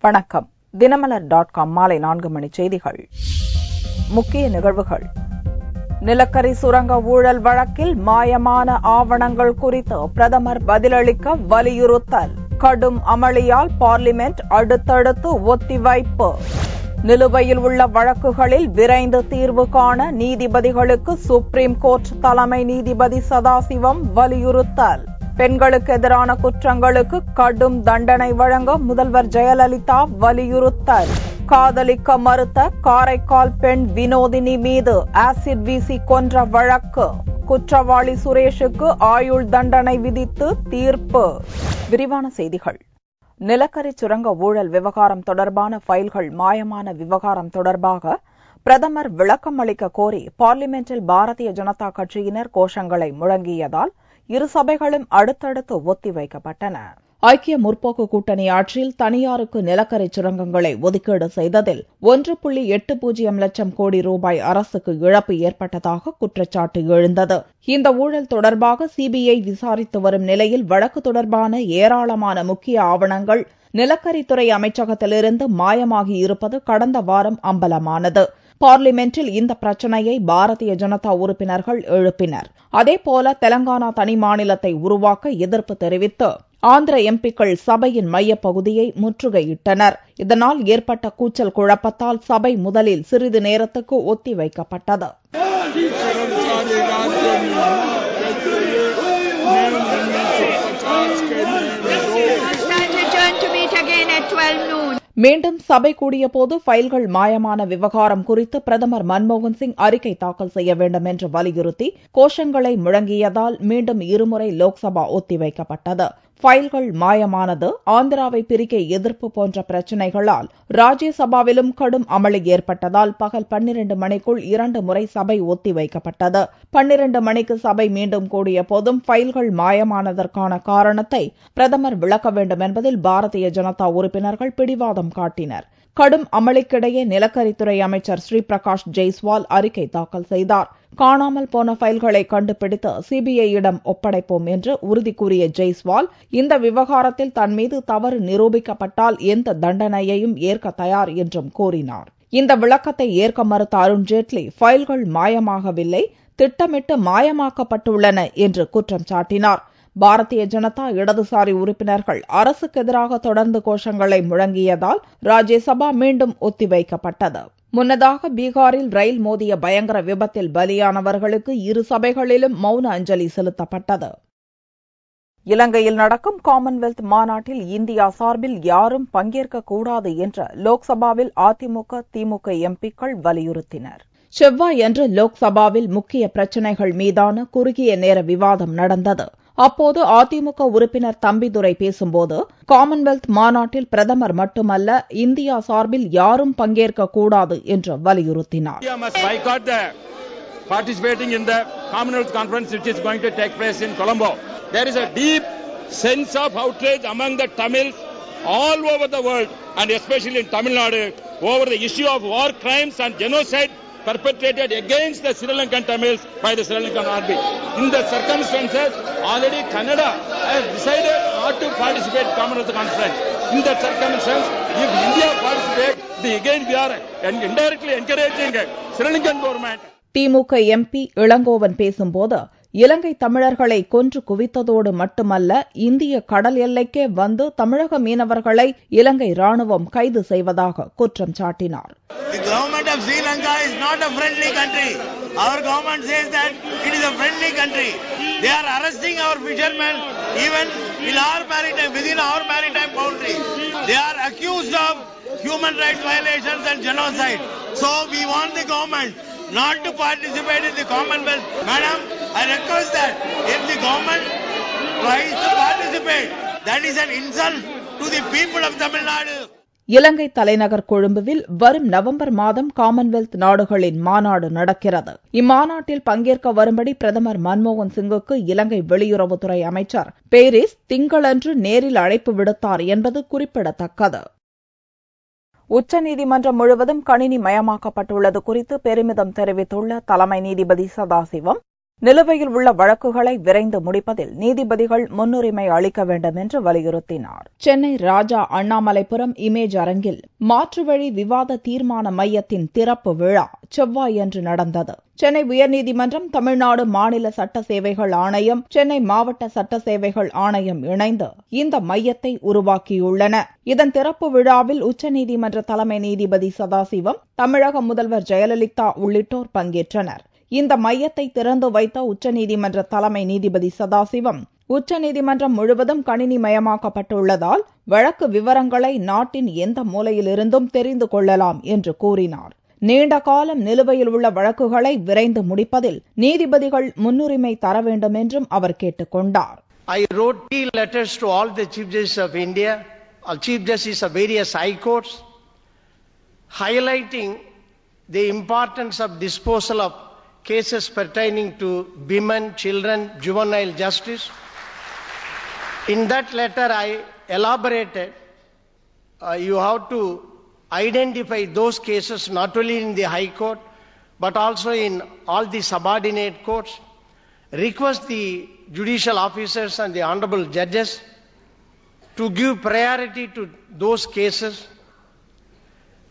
வணக்கம். தினமலர்.com மாலை 4 மணி செய்திகள். முக்கிய நிகழ்வுகள். நிலக்கரி சுரங்க ஊழல் வழக்கில் மாயமான ஆவணங்கள் குறித்து பிரதமர் பதிலளிக்க வலியுறுத்தல். கடும் அமளியால் பார்லிமென்ட் அடுத்தடுத்து ஒத்திவைப்பு. நிலுவையில் உள்ள வழக்குகளில் விரைந்து தீர்வு காண நீதிபதிகளுக்கு சுப்ரீம் கோர்ட் தலைமை நீதிபதி சதாசிவம் வலியுறுத்தல். பெண்களுக்கு எதிரான குற்றங்களுக்கு கடும் தண்டனை வழங்க முதல்வர் ஜெயலலிதா வலியுறுத்தல். காதலிக்க மறுத்த காரைக்கால் பெண் வினோதினி மீது ஆசிட் வீசி கொன்ற வழக்கு. குற்றவாளி சுரேஷுக்கு ஆயுள் தண்டனை விதித்து தீர்ப்பு. விரிவான செய்திகள். நிலக்கரி சுரங்க ஊழல் விவகாரம் தொடர்பான ஃபைல்கள் மாயமான விவகாரம் தொடர்பாக பிரதமர் விளக்கம் அளிக்க கோரி பார்லிமென்டில் பாரதிய ஜனதா கட்சியினர் கோஷங்களை முழங்கியதால் இரு சபைகளும் அடுத்தடுத்து ஒத்திவைக்கப்பட்டன. ஐக்கிய முற்போக்கு கூட்டணி ஆட்சியில் தனியாருக்கு நிலக்கரி சுரங்கங்களை ஒதுக்கீடு செய்ததில் 1.80 லட்சம் கோடி ரூபாய் அரசுக்கு இழப்பு ஏற்பட்டதாக குற்றச்சாட்டு எழுந்தது. இந்த ஊழல் தொடர்பாக சிபிஐ விசாரித்து வரும் நிலையில் வழக்கு தொடர்பான ஏராளமான முக்கிய ஆவணங்கள் நிலக்கரித்துறை அமைச்சகத்திலிருந்து மாயமாகி இருப்பது கடந்த வாரம் அம்பலமானது. பார்லிமென்டில் இந்த பிரச்சினையை பாரதிய ஜனதா உறுப்பினர்கள் எழுப்பினர். அதேபோல தெலங்கானா தனி மாநிலத்தை உருவாக்க எதிர்ப்பு தெரிவித்து ஆந்திர எம்பிக்கள் சபையின் மையப்பகுதியை முற்றுகையிட்டனர். இதனால் ஏற்பட்ட கூச்சல் குழப்பத்தால் சபை முதலில் சிறிது நேரத்துக்கு ஒத்திவைக்கப்பட்டது. மீண்டும் சபை கூடியபோது ஃபைல்கள் மாயமான விவகாரம் குறித்து பிரதமர் மன்மோகன் சிங் அறிக்கை தாக்கல் செய்ய வேண்டும் என்று வலியுறுத்தி கோஷங்களை முழங்கியதால் மீண்டும் இருமுறை லோக்சபா ஒத்திவைக்கப்பட்டது. ஃபைல்கள் மாயமானது, ஆந்திராவை பிரிக்க எதிர்ப்பு போன்ற பிரச்சினைகளால் ராஜ்யசபாவிலும் கடும் அமளி ஏற்பட்டதால் பகல் 12 மணிக்குள் 2 முறை சபை ஒத்திவைக்கப்பட்டது. 12 மணிக்கு சபை மீண்டும் கூடிய போதும் ஃபைல்கள் மாயமானதற்கான காரணத்தை பிரதமர் விளக்க வேண்டும் என்பதில் பாரதிய ஜனதா உறுப்பினர்கள் பிடிவாதம் காட்டினர். கடும் அமளிக்கிடையே நிலக்கரித்துறை அமைச்சர் ஸ்ரீபிரகாஷ் ஜெய்ஸ்வால் அறிக்கை தாக்கல் செய்தார். காணாமல் போன ஃபைல்களை கண்டுபிடித்து சிபிஐயிடம் ஒப்படைப்போம் என்று உறுதி கூறிய ஜெய்ஸ்வால் இந்த விவகாரத்தில் தன் மீது தவறு நிரூபிக்கப்பட்டால் எந்த தண்டனையையும் ஏற்க தயார் என்றும் கூறினார். இந்த விளக்கத்தை ஏற்க மறுத்த அருண்ஜேட்லி ஃபைல்கள் மாயமாகவில்லை, திட்டமிட்டு மாயமாக்கப்பட்டுள்ளன என்று குற்றம் சாட்டினார். பாரதிய ஜனதா இடதுசாரி உறுப்பினர்கள் அரசுக்கு எதிராக தொடர்ந்து கோஷங்களை முழங்கியதால் ராஜ்யசபா மீண்டும் ஒத்திவைக்கப்பட்டது. முன்னதாக பீகாரில் ரயில் மோதிய பயங்கர விபத்தில் பலியானவர்களுக்கு இரு சபைகளிலும் மௌன அஞ்சலி செலுத்தப்பட்டது. இலங்கையில் நடக்கும் காமன்வெல்த் மாநாட்டில் இந்தியா சார்பில் யாரும் பங்கேற்கக்கூடாது என்று லோக்சபாவில் அதிமுக, திமுக எம்பிக்கள் வலியுறுத்தினர். செவ்வாயன்று லோக்சபாவில் முக்கிய பிரச்சினைகள் மீதான குறுகிய நேர விவாதம் நடந்தது. அப்போது அதிமுக உறுப்பினர் தம்பிதுரை பேசும்போது காமன்வெல்த் மாநாட்டில் பிரதமர் மட்டுமல்ல, இந்தியா சார்பில் யாரும் பங்கேற்கக்கூடாது என்று வலியுறுத்தினார். Participating in the Commonwealth Conference which is going to take place in Colombo. There is a deep sense of outrage among the Tamils all over the world and especially in Tamil Nadu over the issue of war crimes and genocide perpetrated against the Sri Lankan Tamils by the Sri Lankan army. In the circumstances, already Canada has decided not to participate in Commonwealth Conference. In that circumstance, if India participates, again we are indirectly encouraging Sri Lankan government. DMK MP Elangovan பேசும்போது இலங்கை தமிழர்களை கொன்று குவித்ததோடு மட்டுமல்ல, இந்திய கடல் எல்லைக்கே வந்து தமிழக மீனவர்களை இலங்கை ராணுவம் கைது செய்வதாக குற்றம் சாட்டினார். The government of Sri Lanka is not a friendly country. Our government says that it is a friendly country. They are arresting our fishermen even in our maritime, within our maritime boundary. They are accused of human rights violations and genocide. So we want the government not to participate in the Commonwealth. Madam, I request that if the government tries to participate, that is an insult to the people of Tamil Nadu. இலங்கை தலைநகர் கொழும்புவில் வரும் November மாதம் Commonwealth நாடுகளின் மாநாடு நடக்கிறது. இம்மாநாட்டில் பங்கேற்க வரும்படி பிரதமர் மன்மோகன் சிங்குக்கு இலங்கை வெளியுறவுத்துறை அமைச்சர் பேரிஸ் திங்களன்று நேரில் அழைப்பு விடுத்தார் என்பது குறிப்பிடத்தக்கது. உச்சநீதிமன்றம் முழுவதும் கணினி மயமாக்கப்பட்டுள்ளது குறித்து பெருமிதம் தெரிவித்துள்ள தலைமை நீதிபதி சதாசிவம், நிலுவையில் உள்ள வழக்குகளை விரைந்து முடிப்பதில் நீதிபதிகள் முன்னுரிமை அளிக்க வேண்டும் என்று வலியுறுத்தினார். சென்னை ராஜா அண்ணாமலைபுரம் இமேஜ் அரங்கில் மாற்றுவழி விவாத தீர்மான மையத்தின் திறப்பு விழா செவ்வாயன்று நடந்தது. சென்னை உயர்நீதிமன்றம், தமிழ்நாடு மாநில சட்ட சேவைகள் ஆணையம், சென்னை மாவட்ட சட்ட சேவைகள் ஆணையம் இணைந்து இந்த மையத்தை உருவாக்கியுள்ளன. இதன் திறப்பு விழாவில் உச்சநீதிமன்ற தலைமை நீதிபதி சதாசிவம், தமிழக முதல்வர் ஜெயலலிதா உள்ளிட்டோர் பங்கேற்றனர். இந்த மையத்தை திறந்து வைத்த உச்சநீதிமன்ற தலைமை நீதிபதி சதாசிவம், உச்சநீதிமன்றம் முழுவதும் கணினிமயமாக்கப்பட்டுள்ளதால் வழக்கு விவரங்களை நாட்டின் எந்த மூலையிலிருந்தும் தெரிந்து கொள்ளலாம் என்று கூறினார். நீண்ட காலம் நிலுவையில் உள்ள வழக்குகளை விரைந்து முடிப்பதில் நீதிபதிகள் முன்னுரிமை தர வேண்டும் என்றும் அவர் கேட்டுக் கொண்டார். I wrote 3 letters to all the Chief Justices of India, all Chief Justices of various high courts, highlighting the importance of disposal of cases pertaining to women, children, juvenile justice. In that letter, I elaborated, you have to identify those cases not only in the High Court, but also in all the subordinate courts. Request the judicial officers and the honorable judges to give priority to those cases.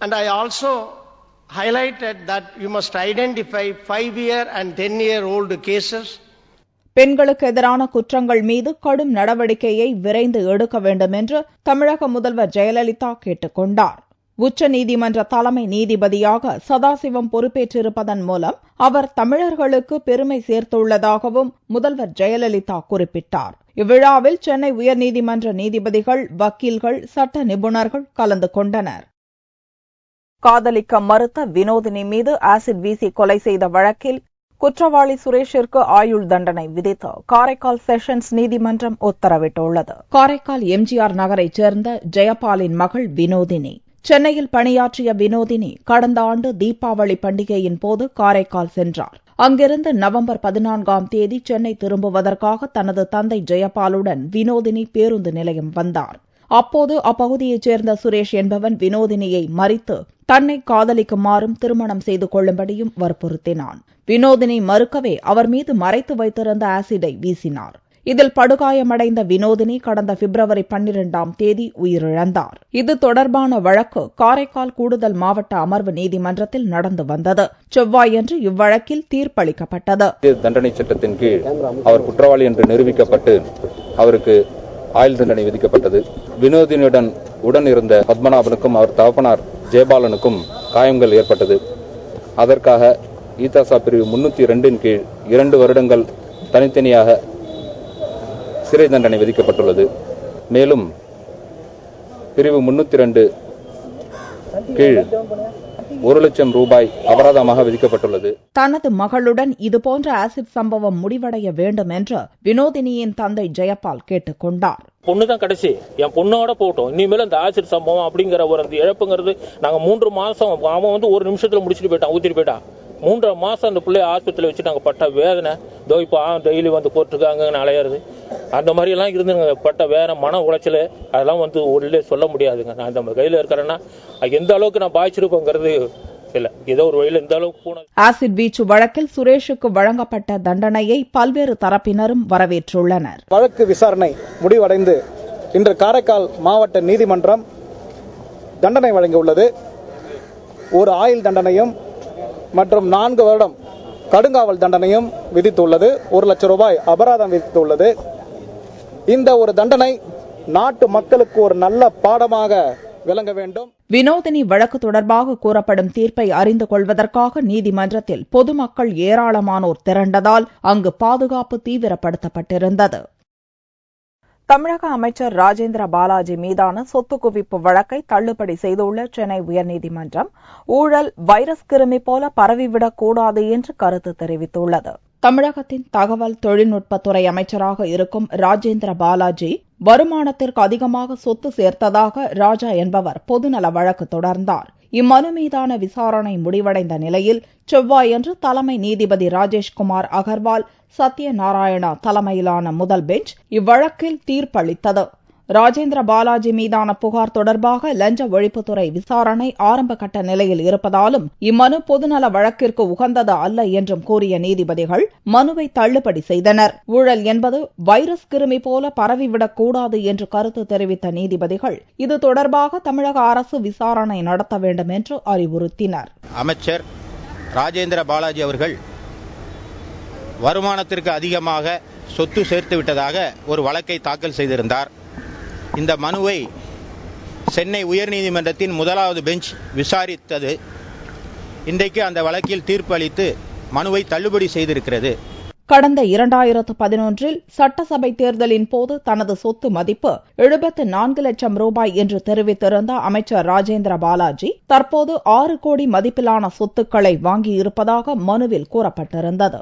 And I also highlighted that you must identify 5-year and 10-year-old cases. பெண்களுக்கு எதிரான குற்றங்கள் மீது கடும் நடவடிக்கையை விரைந்து எடுக்க வேண்டும் என்று தமிழக முதல்வர் ஜெயலலிதா கேட்டுக் கொண்டார். உச்சநீதிமன்ற தலைமை நீதிபதியாக சதாசிவம் பொறுப்பேற்றிருப்பதன் மூலம் அவர் தமிழர்களுக்கு பெருமை சேர்த்துள்ளதாகவும் முதல்வர் ஜெயலலிதா குறிப்பிட்டார். இவ்விழாவில் சென்னை உயர்நீதிமன்ற நீதிபதிகள், வக்கீல்கள், சட்ட நிபுணர்கள் கலந்து கொண்டனர். காதலிக்க மறுத்த வினோதினி மீது ஆசிட் வீசி கொலை செய்த வழக்கில் குற்றவாளி சுரேஷிற்கு ஆயுள் தண்டனை விதித்து காரைக்கால் செஷன்ஸ் நீதிமன்றம் உத்தரவிட்டுள்ளது. காரைக்கால் எம்ஜிஆர் நகரைச் சேர்ந்த ஜெயபாலின் மகள் வினோதினி. சென்னையில் பணியாற்றிய வினோதினி கடந்த ஆண்டு தீபாவளி பண்டிகையின் போது காரைக்கால் சென்றார். அங்கிருந்து நவம்பர் 14ஆம் தேதி சென்னை திரும்புவதற்காக தனது தந்தை ஜெயபாலுடன் வினோதினி பேருந்து நிலையம் வந்தார். அப்போது அப்பகுதியைச் சேர்ந்த சுரேஷ் என்பவன் வினோதினியை மறித்து தன்னை காதலிக்குமாறும் திருமணம் செய்து கொள்ளும்படியும் வற்புறுத்தினான். வினோதினி மறுக்கவே அவர் மீது மறைத்து வைத்திருந்த ஆசிடை வீசினார். இதில் படுகாயமடைந்த வினோதினி கடந்த பிப்ரவரி 12ஆம் தேதி உயிரிழந்தார். இது தொடர்பான வழக்கு காரைக்கால் கூடுதல் மாவட்ட அமர்வு நீதிமன்றத்தில் நடந்து வந்தது. செவ்வாயன்று இவ்வழக்கில் தீர்ப்பளிக்கப்பட்டது. தண்டனை சட்டத்தின் கீழ் அவர் குற்றவாளி என்று நிரூபிக்கப்பட்டு அவருக்கு ஆயுள் தண்டனை விதிக்கப்பட்டது. வினோதினியுடன் உடன் இருந்த பத்மநாபனுக்கும் அவர் தகப்பனார் ஜெயபாலனுக்கும் காயங்கள் ஏற்பட்டது. அதற்காக ஈதாசா பிரிவு 302 கீழ் 2 வருடங்கள் தனித்தனியாக சிறை தண்டனை விதிக்கப்பட்டுள்ளது. மேலும் பிரிவு 302 கீழ் 1 லட்சம் ரூபாய் அபராதமாக விதிக்கப்பட்டுள்ளது. தனது மகளுடன் இதுபோன்ற ஆசிட் சம்பவம் முடிவடைய வேண்டும் என்று வினோதினியின் தந்தை ஜெயபால் கேட்டுக் கொண்டார். பொண்ணுதான் கடைசி, என் பொண்ணோட போட்டோம். இனிமேல் அந்த ஆசிட் சம்பவம் அப்படிங்கிற ஒரு அந்த இழப்புங்கிறது நாங்க 3 மாசம் அவன் வந்து 1 நிமிஷத்துல முடிச்சுட்டு போயிட்டான், ஊத்திட்டு போயிட்டான். 3 மாசம் அந்த பிள்ளைய ஆஸ்பத்திரியில் வச்சு நாங்க பட்ட வேதனை, இப்போ டெய்லி வந்து போட்டுருக்காங்க அலையிறது, அந்த மாதிரி எல்லாம் இருந்து பட்ட வேற மன உளைச்சல், அதெல்லாம் வந்து உள்ளே சொல்ல முடியாதுங்க. நான் இந்த கையில இருக்கிறேன்னா எந்த அளவுக்கு நான் பாய்ச்சிருப்பேங்கிறது இல்ல, ஏதோ ஒரு வழியில இந்த அளவுக்கு போனது. ஆசிட் வீச்சு வழக்கில் சுரேஷுக்கு வழங்கப்பட்ட தண்டனையை பல்வேறு தரப்பினரும் வரவேற்றுள்ளனர். வழக்கு விசாரணை முடிவடைந்து இன்று காரைக்கால் மாவட்ட நீதிமன்றம் தண்டனை வழங்கியுள்ளது. ஒரு ஆயுள் தண்டனையும் மற்றும் 4 வருடம் கடுங்காவல் தண்டனையும் விதித்துள்ளது. 1 லட்சம் ரூபாய் அபராதம் விதித்துள்ளது. இந்த ஒரு தண்டனை நாட்டு மக்களுக்கு ஒரு நல்ல பாடமாக விளங்க வேண்டும். வினோதினி வழக்கு தொடர்பாக கூறப்படும் தீர்ப்பை அறிந்து கொள்வதற்காக நீதிமன்றத்தில் பொதுமக்கள் ஏராளமானோர் திரண்டதால் அங்கு பாதுகாப்பு தீவிரப்படுத்தப்பட்டிருந்தது. தமிழக அமைச்சர் ராஜேந்திர பாலாஜி மீதான சொத்து குவிப்பு வழக்கை தள்ளுபடி செய்துள்ள சென்னை உயர்நீதிமன்றம் ஊழல் வைரஸ் கிருமி போல பரவிவிடக்கூடாது என்று கருத்து தெரிவித்துள்ளது. தமிழகத்தின் தகவல் தொழில்நுட்பத்துறை அமைச்சராக இருக்கும் ராஜேந்திர பாலாஜி வருமானத்திற்கு அதிகமாக சொத்து சேர்த்ததாக ராஜா என்பவர் பொதுநல வழக்கு தொடர்ந்தார். இம்மனு மீதான விசாரணை முடிவடைந்த நிலையில் செவ்வாயன்று தலைமை நீதிபதி ராஜேஷ்குமார் அகர்வால், சத்யநாராயணா தலைமையிலான முதல் பெஞ்ச் இவ்வழக்கில் தீர்ப்பளித்தது. ராஜேந்திர பாலாஜி மீதான புகார் தொடர்பாக லஞ்ச ஒழிப்புத்துறை விசாரணை ஆரம்ப கட்ட நிலையில் இருப்பதாலும் இம்மனு பொதுநல வழக்கிற்கு உகந்தது அல்ல என்றும் கூறிய நீதிபதிகள் மனுவை தள்ளுபடி செய்தனர். ஊழல் என்பது வைரஸ் கிருமி போல பரவிவிடக்கூடாது என்று கருத்து தெரிவித்த நீதிபதிகள் இது தொடர்பாக தமிழக அரசு விசாரணை நடத்த வேண்டும் என்று அறிவுறுத்தினர். அமைச்சர் ராஜேந்திர பாலாஜி அவர்கள் வருமானத்திற்கு அதிகமாக சொத்து சேர்த்து விட்டதாக ஒரு வழக்கை தாக்கல் செய்திருந்தார். இந்த மனுவை சென்னை உயர்நீதிமன்றத்தின் முதலாவது பெஞ்ச் விசாரித்தது. இன்றைக்கு அந்த வழக்கில் தீர்ப்பு அளித்து மனுவை தள்ளுபடி செய்திருக்கிறது. கடந்த 2011 சட்டசபை தேர்தலின் போது தனது சொத்து மதிப்பு 74 லட்சம் ரூபாய் என்று தெரிவித்திருந்த அமைச்சர் ராஜேந்திர பாலாஜி தற்போது 6 கோடி மதிப்பிலான சொத்துக்களை வாங்கியிருப்பதாக மனுவில் கூறப்பட்டிருந்தது.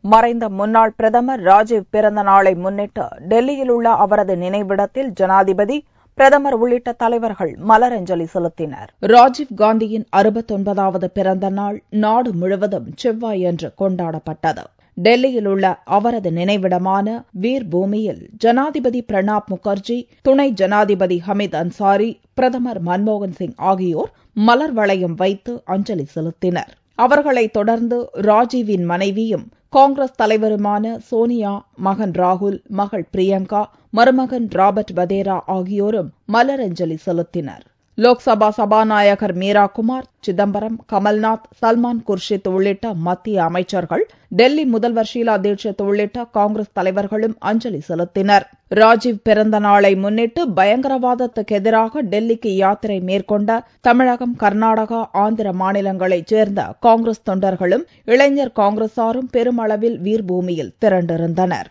மறைந்த முன்னாள் பிரதமர் ராஜீவ் பிறந்த நாளை முன்னிட்டு டெல்லியில் உள்ள அவரது நினைவிடத்தில் ஜனாதிபதி, பிரதமர் உள்ளிட்ட தலைவர்கள் மலரஞ்சலி செலுத்தினர். ராஜீவ் காந்தியின் 69வது பிறந்த நாள் நாடு முழுவதும் செவ்வாயன்று கொண்டாடப்பட்டது. டெல்லியில் உள்ள அவரது நினைவிடமான வீர் பூமியில் ஜனாதிபதி பிரணாப் முகர்ஜி, துணை ஜனாதிபதி ஹமீத் அன்சாரி, பிரதமர் மன்மோகன் சிங் ஆகியோர் மலர் வளையம் வைத்து அஞ்சலி செலுத்தினர். அவர்களைத் தொடர்ந்து ராஜீவின் மனைவியும் காங்கிரஸ் தலைவருமான சோனியா, மகன் ராகுல், மகள் பிரியங்கா, மருமகன் ராபர்ட் வதேரா ஆகியோரும் மலரஞ்சலி செலுத்தினர். லோக்சபா சபாநாயகர் மீரா குமார், சிதம்பரம், கமல்நாத், சல்மான் குர்ஷித் உள்ளிட்ட மத்திய அமைச்சர்கள், டெல்லி முதல்வர் ஷீலா தீட்சித் உள்ளிட்ட காங்கிரஸ் தலைவர்களும் அஞ்சலி செலுத்தினர். ராஜீவ் பிறந்த நாளை முன்னிட்டு பயங்கரவாதத்துக்கு எதிராக டெல்லிக்கு யாத்திரை மேற்கொண்ட தமிழகம், கர்நாடகா, ஆந்திர மாநிலங்களைச் சேர்ந்த காங்கிரஸ் தொண்டர்களும் இளைஞர் காங்கிரசாரும் பெருமளவில் வீர்பூமியில் திரண்டிருந்தனர்.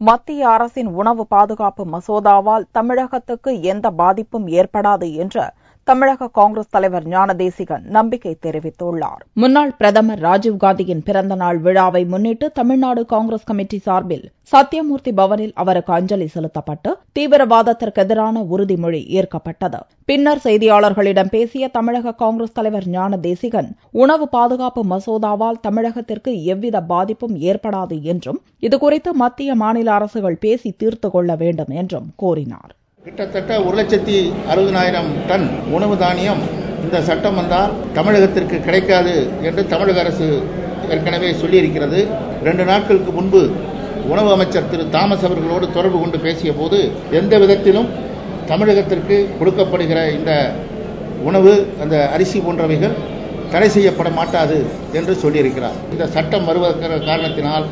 மத்திய அரசின் உணவு பாதுகாப்பு மசோதாவால் தமிழகத்துக்கு எந்த பாதிப்பும் ஏற்படாது என்று தமிழக காங்கிரஸ் தலைவர் ஞானதேசிகன் நம்பிக்கை தெரிவித்துள்ளார். முன்னாள் பிரதமர் ராஜீவ்காந்தியின் பிறந்த நாள் விழாவை முன்னிட்டு தமிழ்நாடு காங்கிரஸ் கமிட்டி சார்பில் சத்தியமூர்த்தி பவனில் அவருக்கு அஞ்சலி செலுத்தப்பட்டு தீவிரவாதத்திற்கு எதிரான உறுதிமொழி ஏற்கப்பட்டது. பின்னர் செய்தியாளர்களிடம் பேசிய தமிழக காங்கிரஸ் தலைவர் ஞானதேசிகன், உணவு பாதுகாப்பு மசோதாவால் தமிழகத்திற்கு எவ்வித பாதிப்பும் ஏற்படாது என்றும் இதுகுறித்து மத்திய மாநில அரசுகள் பேசி தீர்த்து கொள்ள வேண்டும் என்றும் கூறினார். கிட்டத்தட்ட 1,60,000 டன் உணவு தானியம் இந்த சட்டம் வந்தால் தமிழகத்திற்கு கிடைக்காது என்று தமிழக அரசு ஏற்கனவே சொல்லியிருக்கிறது. 2 நாட்களுக்கு முன்பு உணவு அமைச்சர் திரு தாமஸ் அவர்களோடு தொடர்பு கொண்டு பேசிய போது எந்த விதத்திலும் தமிழகத்திற்கு கொடுக்கப்படுகிற இந்த உணவு, அந்த அரிசி போன்றவைகள் தடை செய்யப்பட மாட்டாது என்று சொல்லியிருக்கிறார். இந்த சட்டம் வருவதற்கான காரணத்தினால்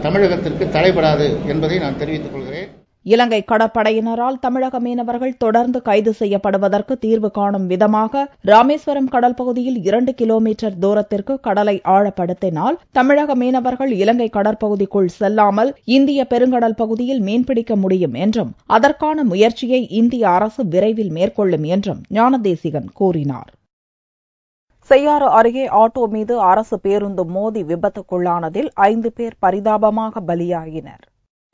தமிழகத்திற்கு தடைபடாது என்பதை நான் தெரிவித்துக் கொள்கிறேன். இலங்கை கடற்படையினரால் தமிழக மீனவர்கள் தொடர்ந்து கைது செய்யப்படுவதற்கு தீர்வு காணும் விதமாக ராமேஸ்வரம் கடல் பகுதியில் 2 கிலோமீட்டர் தூரத்திற்கு கடலை ஆழப்படுத்தினால் தமிழக மீனவர்கள் இலங்கை கடற்பகுதிக்குள் செல்லாமல் இந்திய பெருங்கடல் பகுதியில் மீன்பிடிக்க முடியும் என்றும் அதற்கான முயற்சியை இந்திய அரசு விரைவில் மேற்கொள்ளும் என்றும் ஞானதேசிகன் கூறினார். செய்யாறு அருகே ஆட்டோ மீது அரசு பேருந்து மோதி விபத்துக்குள்ளானதில் 5 பேர் பரிதாபமாக பலியாகினர்.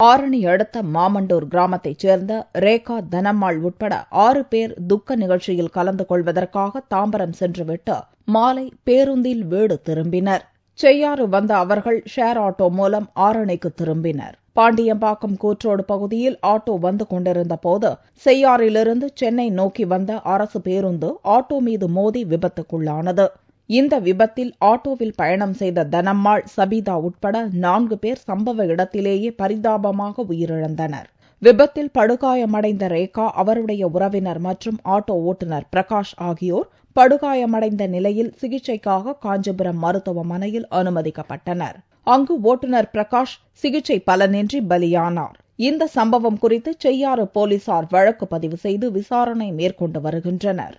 ஆரணி அடுத்த மாமண்டூர் கிராமத்தைச் சேர்ந்த ரேகா, தனம்மாள் உட்பட 6 பேர் துக்க நிகழ்ச்சியில் கலந்து கொள்வதற்காக தாம்பரம் சென்றுவிட்டு மாலை பேருந்தில் வீடு திரும்பினர். செய்யாறு வந்த அவர்கள் ஷேர் ஆட்டோ மூலம் ஆரணிக்கு திரும்பினர். பாண்டியம்பாக்கம் கூற்றோடு பகுதியில் ஆட்டோ வந்து கொண்டிருந்த போது செய்யாறிலிருந்து சென்னை நோக்கி வந்த அரசு பேருந்து ஆட்டோ மீது மோதி விபத்துக்குள்ளானது. இந்த விபத்தில் ஆட்டோவில் பயணம் செய்த தனம்மாள், சபிதா உட்பட 4 பேர் சம்பவ இடத்திலேயே பரிதாபமாக உயிரிழந்தனர். விபத்தில் படுகாயமடைந்த ரேகா, அவருடைய உறவினர் மற்றும் ஆட்டோ ஓட்டுநர் பிரகாஷ் ஆகியோர் படுகாயமடைந்த நிலையில் சிகிச்சைக்காக காஞ்சிபுரம் மருத்துவமனையில் அனுமதிக்கப்பட்டனர். அங்கு ஓட்டுநர் பிரகாஷ் சிகிச்சை பலனின்றி பலியானார். இந்த சம்பவம் குறித்து செய்யாறு போலீசார் வழக்கு பதிவு செய்து விசாரணை மேற்கொண்டு வருகின்றனர்.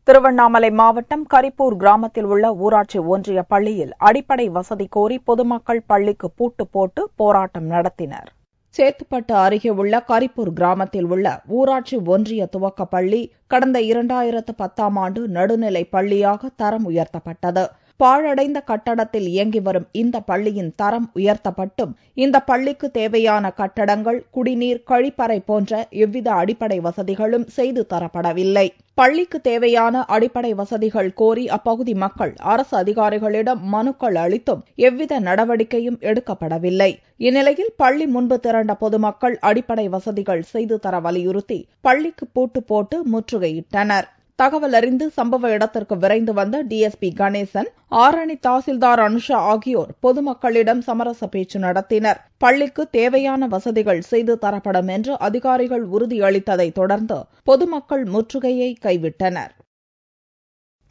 திருவண்ணாமலை மாவட்டம் கரிப்பூர் கிராமத்தில் உள்ள ஊராட்சி ஒன்றிய பள்ளியில் அடிப்படை வசதி கோரி பொதுமக்கள் பள்ளிக்கு பூட்டு போட்டு போராட்டம் நடத்தினர். சேத்துப்பட்டு அருகே உள்ள கரிப்பூர் கிராமத்தில் உள்ள ஊராட்சி ஒன்றிய துவக்க பள்ளி கடந்த 2010ஆம் ஆண்டு நடுநிலை பள்ளியாக தரம் உயர்த்தப்பட்டது. பாழடைந்த கட்டடத்தில் இயங்கி வரும் இந்த பள்ளியின் தரம் உயர்த்தப்பட்டும் இந்த பள்ளிக்கு தேவையான கட்டடங்கள், குடிநீர், கழிப்பறை போன்ற எவ்வித அடிப்படை வசதிகளும் செய்து தரப்படவில்லை. பள்ளிக்கு தேவையான அடிப்படை வசதிகள் கோரி அப்பகுதி மக்கள் அரசு அதிகாரிகளிடம் மனுக்கள் அளித்தும் எவ்வித நடவடிக்கையும் எடுக்கப்படவில்லை. இந்நிலையில் பள்ளி முன்பு திரண்ட பொதுமக்கள் அடிப்படை வசதிகள் செய்து தர வலியுறுத்தி பள்ளிக்கு பூட்டு போட்டு முற்றுகையிட்டனர். தகவல் அறிந்து சம்பவ இடத்திற்கு விரைந்து வந்த டிஎஸ்பி கணேசன், ஆரணி தாசில்தார் அனுஷா ஆகியோர் பொதுமக்களிடம் சமரச பேச்சு நடத்தினர். பள்ளிக்கு தேவையான வசதிகள் செய்து தரப்படும் என்று அதிகாரிகள் உறுதியளித்ததை தொடர்ந்து பொதுமக்கள் முற்றுகையை கைவிட்டனர்.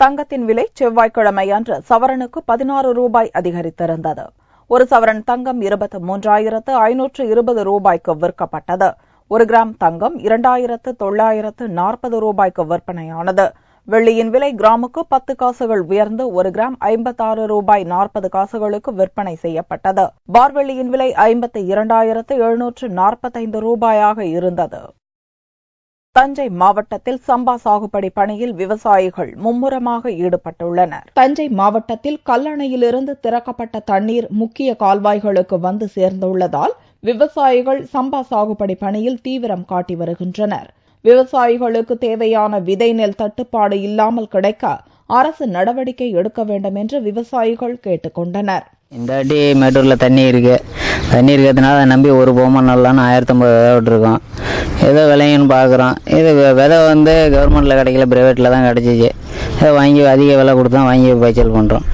தங்கத்தின் விலை செவ்வாய்க்கிழமை அன்று சவரனுக்கு 16 ரூபாய் அதிகரித்திருந்தது. ஒரு சவரன் தங்கம் 23,520 ரூபாய்க்கு விற்கப்பட்டது. 1 கிராம் தங்கம் 2,940 ரூபாய்க்கு விற்பனையானது. வெள்ளியின் விலை கிராமுக்கு 10 காசுகள் உயர்ந்து 1 கிராம் 56 ரூபாய் 40 காசுகளுக்கு விற்பனை செய்யப்பட்டது. பார் வெள்ளியின் விலை 52,745 ரூபாயாக இருந்தது. தஞ்சை மாவட்டத்தில் சம்பா சாகுபடி பணியில் விவசாயிகள் மும்முரமாக ஈடுபட்டுள்ளனர். தஞ்சை மாவட்டத்தில் கல்லணையிலிருந்து திறக்கப்பட்ட தண்ணீர் முக்கிய கால்வாய்களுக்கு வந்து சேர்ந்துள்ளதால் விவசாயிகள் சம்பா சாகுபடி பணியில் தீவிரம் காட்டி வருகின்றனர். விவசாயிகளுக்கு தேவையான விதை நெல் தட்டுப்பாடு இல்லாமல் கிடைக்க அரசு நடவடிக்கை எடுக்க வேண்டும் என்று விவசாயிகள் கேட்டுக் கொண்டனர். இந்த வாட்டி மேட்டூர்ல தண்ணி இருக்கிறதுனால அதை நம்பி ஒரு போமா நல்லான்னு 1050 விதை விட்டுருக்கோம். ஏதோ விலைன்னு பார்க்குறோம். இது விதை கவர்மெண்ட்ல கிடைக்கல, பிரைவேட்ல தான் கிடைச்சிச்சு. இதை வாங்கி அதிக விலை கொடுத்தா வாங்கி பயிற்சியல் பண்ணுறோம்.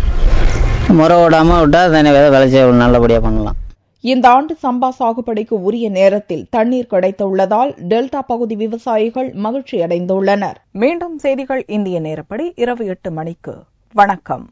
முறை விடாமல் விட்டால் தண்ணி விதை விளைச்சல் நல்லபடியாக பண்ணலாம். இந்த ஆண்டு சம்பா சாகுபடிக்கு உரிய நேரத்தில் தண்ணீர் கிடைத்துள்ளதால் டெல்டா பகுதி விவசாயிகள் மகிழ்ச்சி அடைந்துள்ளனர். மீண்டும் செய்திகள் இந்திய நேரப்படி இரவு 8 மணிக்கு. வணக்கம்.